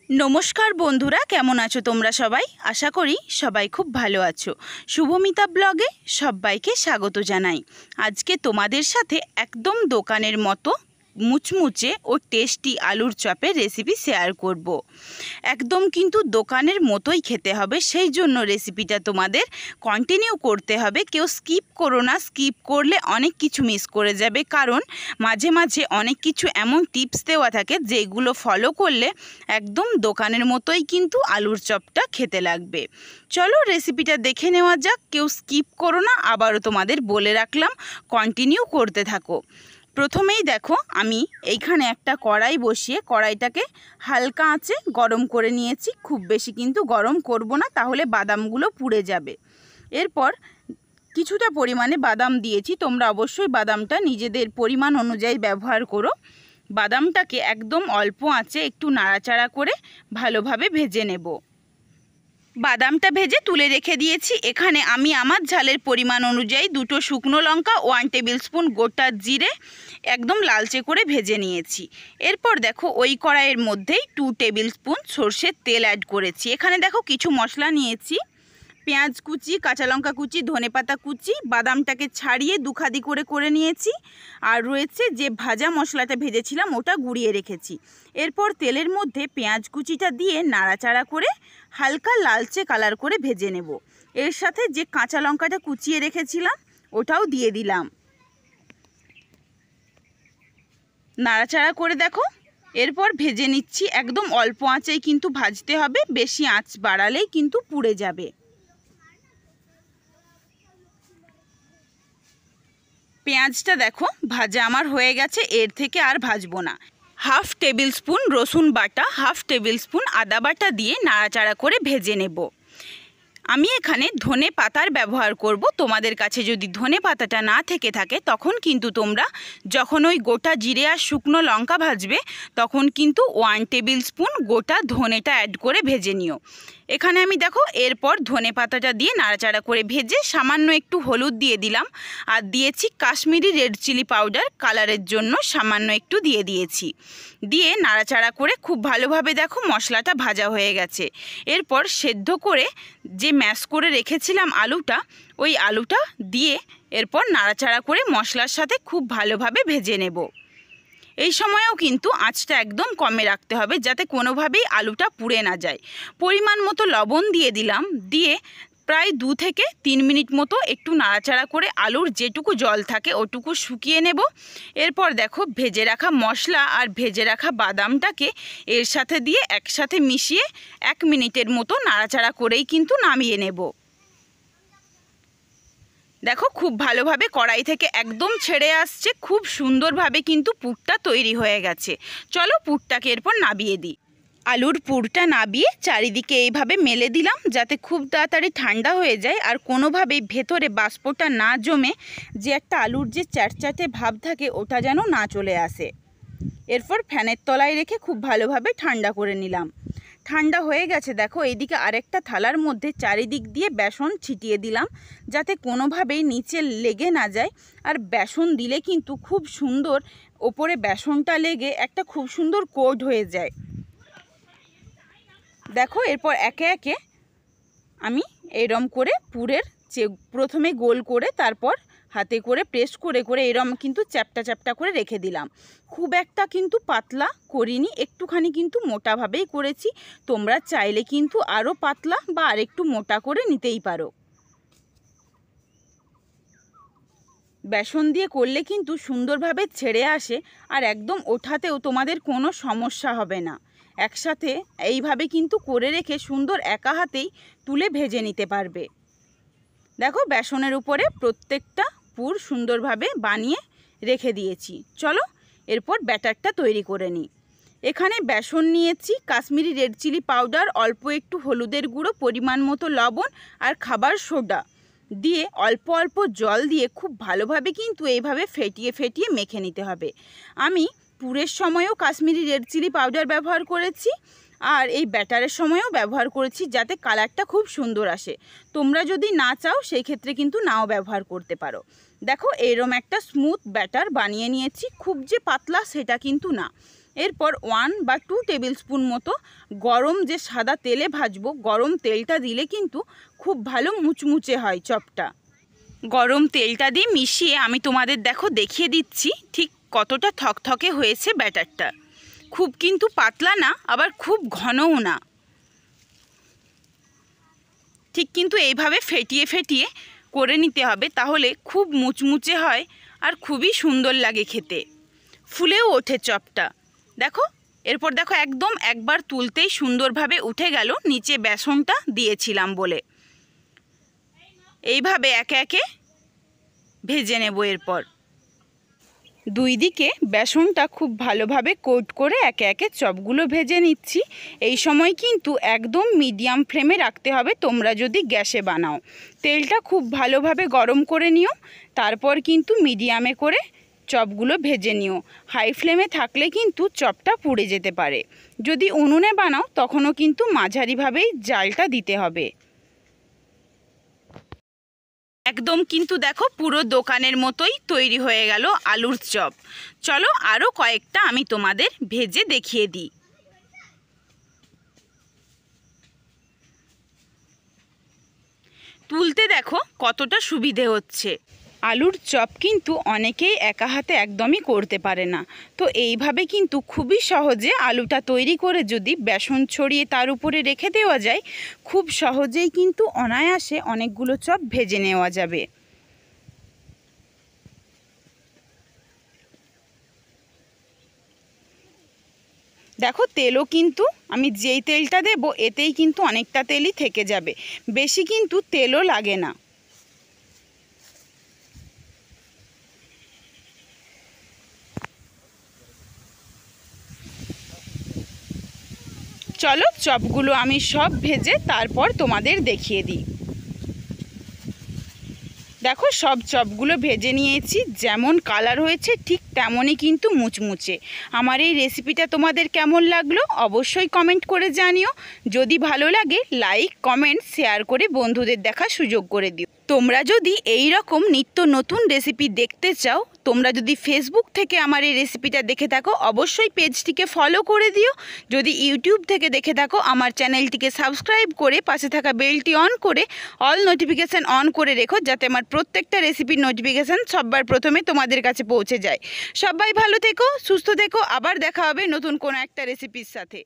নমস্কার বন্ধুরা, কেমন আছো তোমরা সবাই? আশা করি সবাই খুব ভালো আছো। শুভমিতা ব্লগে সবাইকে স্বাগত জানাই। আজকে তোমাদের সাথে একদম দোকানের মতো মুচমুচে ও টেস্টি আলুর চপের রেসিপি শেয়ার করব। একদম কিন্তু দোকানের মতোই খেতে হবে, সেই জন্য রেসিপিটা তোমাদের কন্টিনিউ করতে হবে। কেউ স্কিপ করো না, স্কিপ করলে অনেক কিছু মিস করে যাবে, কারণ মাঝে মাঝে অনেক কিছু এমন টিপস দেওয়া থাকে যেগুলো ফলো করলে একদম দোকানের মতোই কিন্তু আলুর চপটা খেতে লাগবে। চলো রেসিপিটা দেখে নেওয়া যাক। কেউ স্কিপ করো না, আবারও তোমাদের বলে রাখলাম, কন্টিনিউ করতে থাকো। প্রথমেই দেখো, আমি এইখানে একটা কড়াই বসিয়ে কড়াইটাকে হালকা আঁচে গরম করে নিয়েছি। খুব বেশি কিন্তু গরম করব না, তাহলে বাদামগুলো পুড়ে যাবে। এরপর কিছুটা পরিমাণে বাদাম দিয়েছি, তোমরা অবশ্যই বাদামটা নিজেদের পরিমাণ অনুযায়ী ব্যবহার করো। বাদামটাকে একদম অল্প আঁচে একটু নাড়াচাড়া করে ভালোভাবে ভেজে নেব। বাদামটা ভেজে তুলে রেখে দিয়েছি। এখানে আমি আমার ঝালের পরিমাণ অনুযায়ী 2 শুকনো লঙ্কা, 1 টেবিল স্পুন গোটা জিরে একদম লালচে করে ভেজে নিয়েছি। এরপর দেখো, ওই কড়াইয়ের মধ্যেই 2 টেবিল স্পুন সর্ষের তেল অ্যাড করেছি। এখানে দেখো কিছু মশলা নিয়েছি, পেঁয়াজ কুচি, কাঁচা লঙ্কা কুচি, ধনেপাতা কুচি, বাদামটাকে ছাড়িয়ে দুখাদি করে নিয়েছি, আর রয়েছে যে ভাজা মশলাটা ভেজেছিলাম ওটা গুঁড়িয়ে রেখেছি। এরপর তেলের মধ্যে পেঁয়াজ কুচিটা দিয়ে নাড়াচাড়া করে হালকা লালচে কালার করে ভেজে নেব। এর সাথে যে কাঁচা লঙ্কাটা কুচিয়ে রেখেছিলাম ওটাও দিয়ে দিলাম। নাড়াচাড়া করে দেখো, এরপর ভেজে নিচ্ছি। একদম অল্প আঁচেই কিন্তু ভাজতে হবে, বেশি আঁচ বাড়ালেই কিন্তু পুড়ে যাবে। পেঁয়াজটা দেখো ভাজা আমার হয়ে গেছে, এর থেকে আর ভাজবো না। 1/2 টেবিল স্পুন রসুন বাটা, 1/2 টেবিল স্পুন আদা বাটা দিয়ে নাড়াচাড়া করে ভেজে নেব। আমি এখানে ধনে পাতার ব্যবহার করব। তোমাদের কাছে যদি ধনে পাতাটা না থেকে থাকে, তখন কিন্তু তোমরা যখন ওই গোটা জিরে আর শুকনো লঙ্কা ভাজবে, তখন কিন্তু 1 টেবিল স্পুন গোটা ধনেটা অ্যাড করে ভেজে নিও। এখানে আমি দেখো এরপর ধনে পাতাটা দিয়ে নাড়াচাড়া করে ভেজে সামান্য একটু হলুদ দিয়ে দিলাম, আর দিয়েছি কাশ্মীরি রেড চিলি পাউডার, কালারের জন্য সামান্য একটু দিয়েছি। দিয়ে নাড়াচাড়া করে খুব ভালোভাবে দেখো মশলাটা ভাজা হয়ে গেছে। এরপর সেদ্ধ করে যে ম্যাশ করে রেখেছিলাম আলুটা, ওই আলুটা দিয়ে এরপর নাড়াচাড়া করে মশলার সাথে খুব ভালোভাবে ভেজে নেব। এই সময়েও কিন্তু আঁচটা একদম কমে রাখতে হবে, যাতে কোনোভাবেই আলুটা পুড়ে না যায়। পরিমাণ মতো লবণ দিয়ে দিলাম, দিয়ে প্রায় 2 থেকে 3 মিনিট মতো একটু নাড়াচাড়া করে আলুর যেটুকু জল থাকে ওটুকু শুকিয়ে নেব। এরপর দেখো ভেজে রাখা মশলা আর ভেজে রাখা বাদামটাকে এর সাথে দিয়ে একসাথে মিশিয়ে 1 মিনিটের মতো নাড়াচাড়া করেই কিন্তু নামিয়ে নেব। দেখো খুব ভালোভাবে কড়াই থেকে একদম ছেড়ে আসছে, খুব সুন্দরভাবে কিন্তু পুরটা তৈরি হয়ে গেছে। চলো পুরটাকে এরপর নাবিয়ে দিই। আলুর পুরটা নাবিয়ে চারিদিকে এইভাবে মেলে দিলাম, যাতে খুব তাড়াতাড়ি ঠান্ডা হয়ে যায় আর কোনোভাবেই ভেতরে বাষ্পটা না জমে যে একটা আলুর যে চ্যাটচ্যাটে ভাব থাকে ওটা যেন না চলে আসে। এরপর ফ্যানের তলায় রেখে খুব ভালোভাবে ঠান্ডা করে নিলাম। ঠান্ডা হয়ে গেছে। দেখো এইদিকে আরেকটা থালার মধ্যে চারিদিক দিয়ে বেসন ছিটিয়ে দিলাম, যাতে কোনোভাবেই নিচে লেগে না যায়। আর বেসন দিলে কিন্তু খুব সুন্দর ওপরে বেসনটা লেগে একটা খুব সুন্দর কোট হয়ে যায়। দেখো এরপর একে একে আমি এরম করে পুরের প্রথমে গোল করে তারপর হাতে করে প্রেস করে এরম কিন্তু চ্যাপটা চ্যাপটা করে রেখে দিলাম। খুব একটা কিন্তু পাতলা করিনি, একটুখানি কিন্তু মোটাভাবেই করেছি। তোমরা চাইলে কিন্তু আরও পাতলা বা আরেকটু মোটা করে নিতেই পারো। বেসন দিয়ে করলে কিন্তু সুন্দরভাবে ছেড়ে আসে, আর একদম ওঠাতেও তোমাদের কোনো সমস্যা হবে না। একসাথে এইভাবে কিন্তু করে রেখে সুন্দর একা হাতেই তুলে ভেজে নিতে পারবে। দেখো বেসনের উপরে প্রত্যেকটা পুর সুন্দরভাবে বানিয়ে রেখে দিয়েছি। চলো এরপর ব্যাটারটা তৈরি করে নিই। এখানে বেসন নিয়েছি, কাশ্মীরি রেড চিলি পাউডার, অল্প একটু হলুদের গুঁড়ো, পরিমাণ মতো লবণ আর খাবার সোডা দিয়ে অল্প অল্প জল দিয়ে খুব ভালোভাবে কিন্তু এইভাবে ফেটিয়ে মেখে নিতে হবে। আমি পুরের সময়ও কাশ্মীরি রেড চিলি পাউডার ব্যবহার করেছি, আর এই ব্যাটারের সময়ও ব্যবহার করেছি, যাতে কালারটা খুব সুন্দর আসে। তোমরা যদি না চাও সেই ক্ষেত্রে কিন্তু নাও ব্যবহার করতে পারো। দেখো এরম একটা স্মুথ ব্যাটার বানিয়ে নিয়েছি, খুব যে পাতলা সেটা কিন্তু না। এরপর 1 বা 2 টেবিল স্পুন মতো গরম যে সাদা তেলে ভাজবো, গরম তেলটা দিলে কিন্তু খুব ভালো মুচমুচে হয় চপটা। গরম তেলটা দিয়ে মিশিয়ে আমি তোমাদের দেখিয়ে দিচ্ছি ঠিক কতটা থকথকে হয়েছে ব্যাটারটা। খুব কিন্তু পাতলা না, আবার খুব ঘনও না, ঠিক কিন্তু এইভাবে ফেটিয়ে ফেটিয়ে করে নিতে হবে, তাহলে খুব মুচমুচে হয় আর খুবই সুন্দর লাগে খেতে, ফুলেও ওঠে চপটা। এরপর একদম একবার তুলতেই সুন্দরভাবে উঠে গেল, নিচে বেসনটা দিয়েছিলাম বলে। এইভাবে একে একে ভেজে নেব। এরপর দুই দিকে বেসনটা খুব ভালোভাবে কোট করে একে একে চপগুলো ভেজে নিচ্ছি। এই সময় কিন্তু একদম মিডিয়াম ফ্লেমে রাখতে হবে তোমরা যদি গ্যাসে বানাও। তেলটা খুব ভালোভাবে গরম করে নিও, তারপর কিন্তু মিডিয়ামে করে চপগুলো ভেজে নিও। হাই ফ্লেমে থাকলে কিন্তু চপটা পুড়ে যেতে পারে। যদি উনুনে বানাও তখনও কিন্তু মাঝারিভাবেই জালটা দিতে হবে। একদম কিন্তু পুরো দোকানের মতোই তৈরি হয়ে গেল আলুর চপ। চলো আরও কয়েকটা আমি তোমাদের ভেজে দেখিয়ে দিই। তুলতে কতটা সুবিধে হচ্ছে। আলুর চপ কিন্তু অনেকেই একা হাতে একদমই করতে পারে না, তো এইভাবে কিন্তু খুবই সহজে আলুটা তৈরি করে যদি বেসন ছড়িয়ে তার উপরে রেখে দেওয়া যায়, খুব সহজেই কিন্তু অনায়াসে অনেকগুলো চপ ভেজে নেওয়া যাবে। তেলও কিন্তু আমি যেই তেলটা দেব এতেই কিন্তু অনেকটা তেলই থেকে যাবে, বেশি কিন্তু তেলও লাগে না। চলো চপগুলো আমি সব ভেজে তারপর তোমাদের দেখিয়ে দিই। সব চপগুলো ভেজে নিয়েছি, যেমন কালার হয়েছে ঠিক তেমনই কিন্তু মুচমুচে। আমার এই রেসিপিটা তোমাদের কেমন লাগলো অবশ্যই কমেন্ট করে জানিও। যদি ভালো লাগে লাইক কমেন্ট শেয়ার করে বন্ধুদের দেখার সুযোগ করে দিও। তোমরা যদি এই রকম নিত্য নতুন রেসিপি দেখতে চাও, তোমরা যদি ফেসবুক থেকে আমার এই রেসিপিটা দেখে থাকো অবশ্যই পেজটিকে ফলো করে দিও। যদি ইউটিউব থেকে দেখে থাকো আমার চ্যানেলটিকে সাবস্ক্রাইব করে পাশে থাকা বেলটি অন করে অল নোটিফিকেশান অন করে রেখো, যাতে আমার প্রত্যেকটা রেসিপির নোটিফিকেশান সবার প্রথমে তোমাদের কাছে পৌঁছে যায়। সবাই ভালো থেকো, সুস্থ থেকো, আবার দেখা হবে নতুন কোনো একটা রেসিপির সাথে।